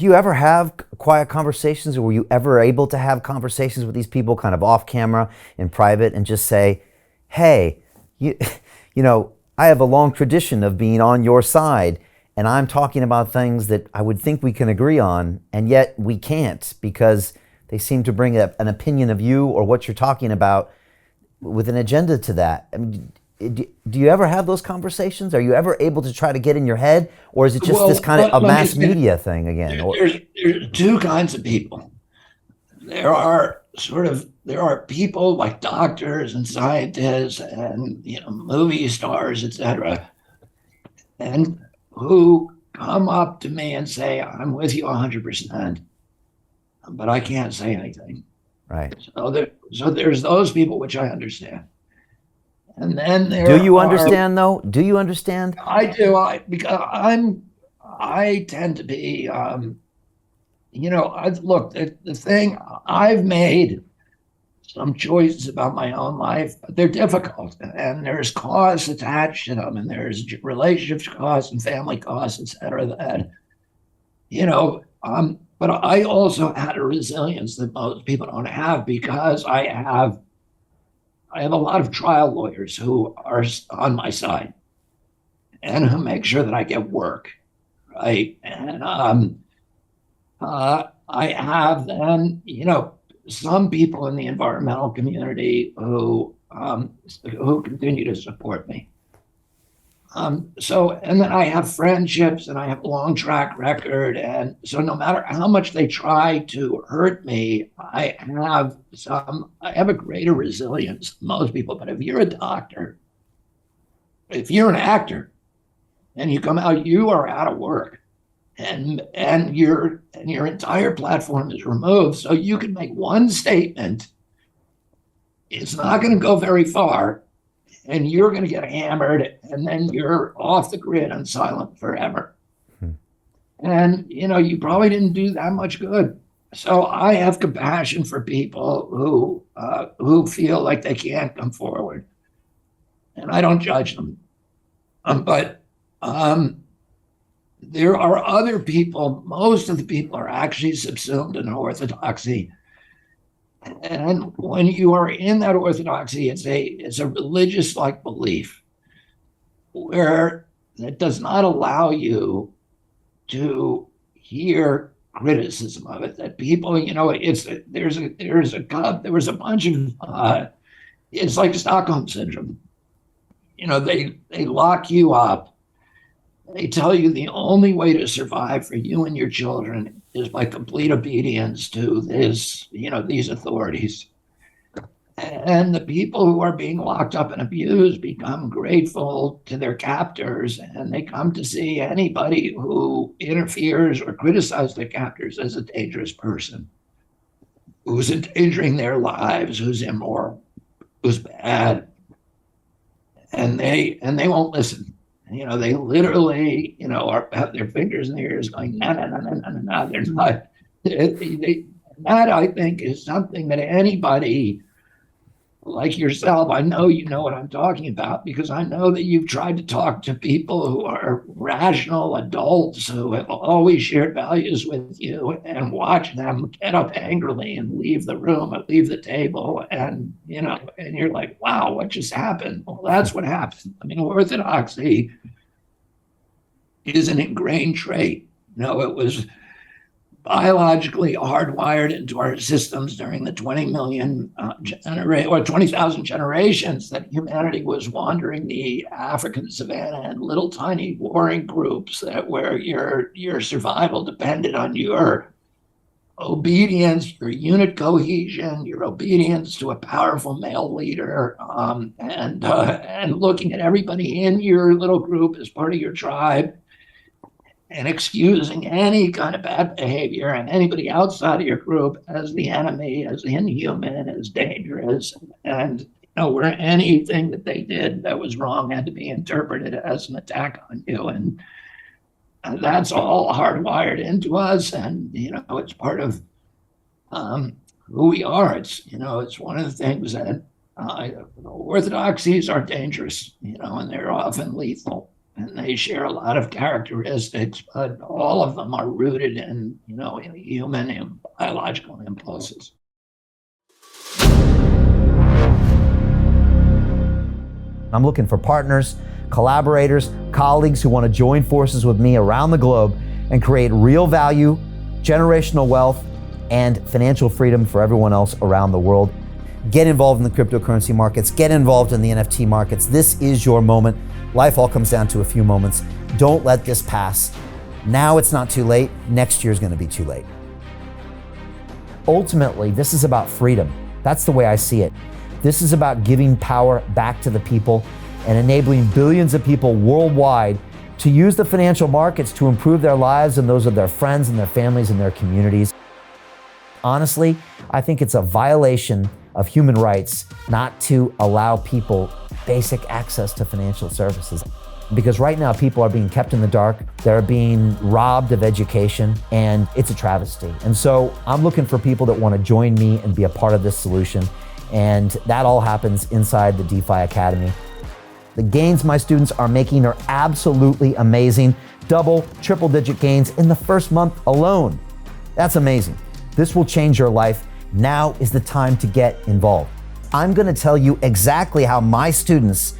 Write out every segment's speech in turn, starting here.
do you ever have quiet conversations, or were you ever able to have conversations with these people kind of off camera in private and just say, hey, you, I have a long tradition of being on your side, and I'm talking about things that I would think we can agree on, and yet we can't because they seem to bring an opinion of you or what you're talking about with an agenda to that. I mean, do you ever have those conversations? Are you ever able to try to get in your head, or is it just this Well, kind of a let me mass say, media thing again? Or there's two kinds of people. There are people like doctors and scientists and movie stars, etc., and who come up to me and say, "I'm with you 100%," but I can't say anything. right? So there's those people which I understand, and then Do there you are understand though? Do you understand? I do because I tend to be look, the thing I've made some choices about my own life, but they're difficult, and there's costs attached to them, and there's relationships costs and family costs, etc. That but I also had a resilience that most people don't have because I have a lot of trial lawyers who are on my side and who make sure that I get work, right? And I have then, some people in the environmental community who continue to support me. And then I have friendships and I have a long track record. And so no matter how much they try to hurt me, I have a greater resilience than most people. But if you're a doctor, if you're an actor and you come out, you are out of work and your entire platform is removed. So you can make one statement. It's not going to go very far and you're going to get hammered and then you're off the grid and silent forever. Hmm. And, you probably didn't do that much good. So I have compassion for people who feel like they can't come forward. And I don't judge them. But there are other people, most of the people are actually subsumed in orthodoxy. And when you are in that orthodoxy, it's a religious like belief where it does not allow you to hear criticism of it. That people, there was a bunch of it's like Stockholm syndrome. They lock you up. They tell you the only way to survive for you and your children is by complete obedience to these authorities. And the people who are being locked up and abused become grateful to their captors, and they come to see anybody who interferes or criticizes their captors as a dangerous person, who's endangering their lives, who's immoral, who's bad, and they won't listen. They literally, have their fingers in their ears going, no, no, no, no, no, no, no. They're not. That, I think, is something that anybody like yourself, I know you know what I'm talking about because I know that you've tried to talk to people who are rational adults who have always shared values with you and watch them get up angrily and leave the room or leave the table. And you're like, wow, what just happened? Well, that's what happened. I mean, orthodoxy is an ingrained trait. It was biologically hardwired into our systems during the 20 million or 20,000 generations that humanity was wandering the African savanna in little tiny warring groups where your survival depended on your obedience, your unit cohesion, your obedience to a powerful male leader, and looking at everybody in your little group as part of your tribe and excusing any kind of bad behavior and anybody outside of your group as the enemy, as inhuman, as dangerous, and where anything that they did that was wrong had to be interpreted as an attack on you. And that's all hardwired into us, and it's part of who we are. It's one of the things that orthodoxies are dangerous, and they're often lethal. and they share a lot of characteristics, but all of them are rooted in, in human and biological impulses. I'm looking for partners, collaborators, colleagues who want to join forces with me around the globe and create real value, generational wealth, and financial freedom for everyone else around the world. Get involved in the cryptocurrency markets, get involved in the NFT markets. This is your moment. Life all comes down to a few moments. Don't let this pass. Now it's not too late. Next year's going to be too late. Ultimately, this is about freedom. That's the way I see it. This is about giving power back to the people and enabling billions of people worldwide to use the financial markets to improve their lives and those of their friends and their families and their communities. Honestly, I think it's a violation of human rights not to allow people basic access to financial services. Because right now people are being kept in the dark, they're being robbed of education, and it's a travesty. And so I'm looking for people that want to join me and be a part of this solution. And that all happens inside the DeFi Academy. The gains my students are making are absolutely amazing. Double, triple digit gains in the first month alone. That's amazing. This will change your life. Now is the time to get involved. I'm going to tell you exactly how my students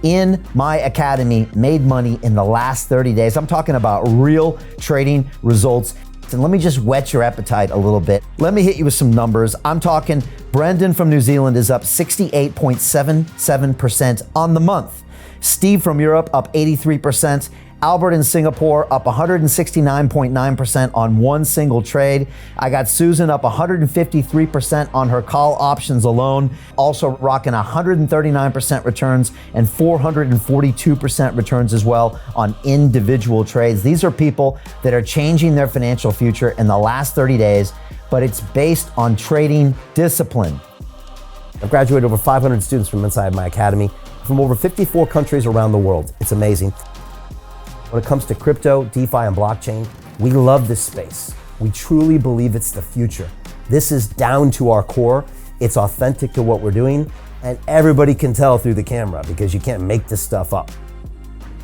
in my academy made money in the last 30 days. I'm talking about real trading results. And let me just whet your appetite a little bit. Let me hit you with some numbers. I'm talking Brendan from New Zealand is up 68.77% on the month. Steve from Europe up 83%. Albert in Singapore up 169.9% on one single trade. I got Susan up 153% on her call options alone, also rocking 139% returns and 442% returns as well on individual trades. These are people that are changing their financial future in the last 30 days, but it's based on trading discipline. I've graduated over 500 students from inside my academy from over 54 countries around the world. It's amazing. When it comes to crypto, DeFi, and blockchain, we love this space. We truly believe it's the future. This is down to our core. It's authentic to what we're doing, and everybody can tell through the camera because you can't make this stuff up.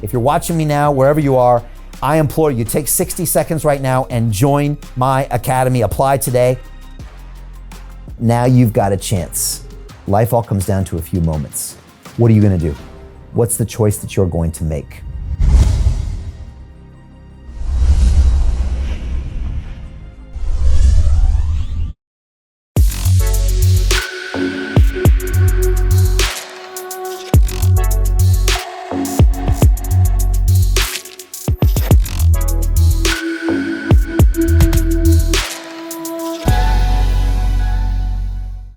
If you're watching me now, wherever you are, I implore you, take 60 seconds right now and join my academy. Apply today. Now you've got a chance. Life all comes down to a few moments. What are you going to do? What's the choice that you're going to make?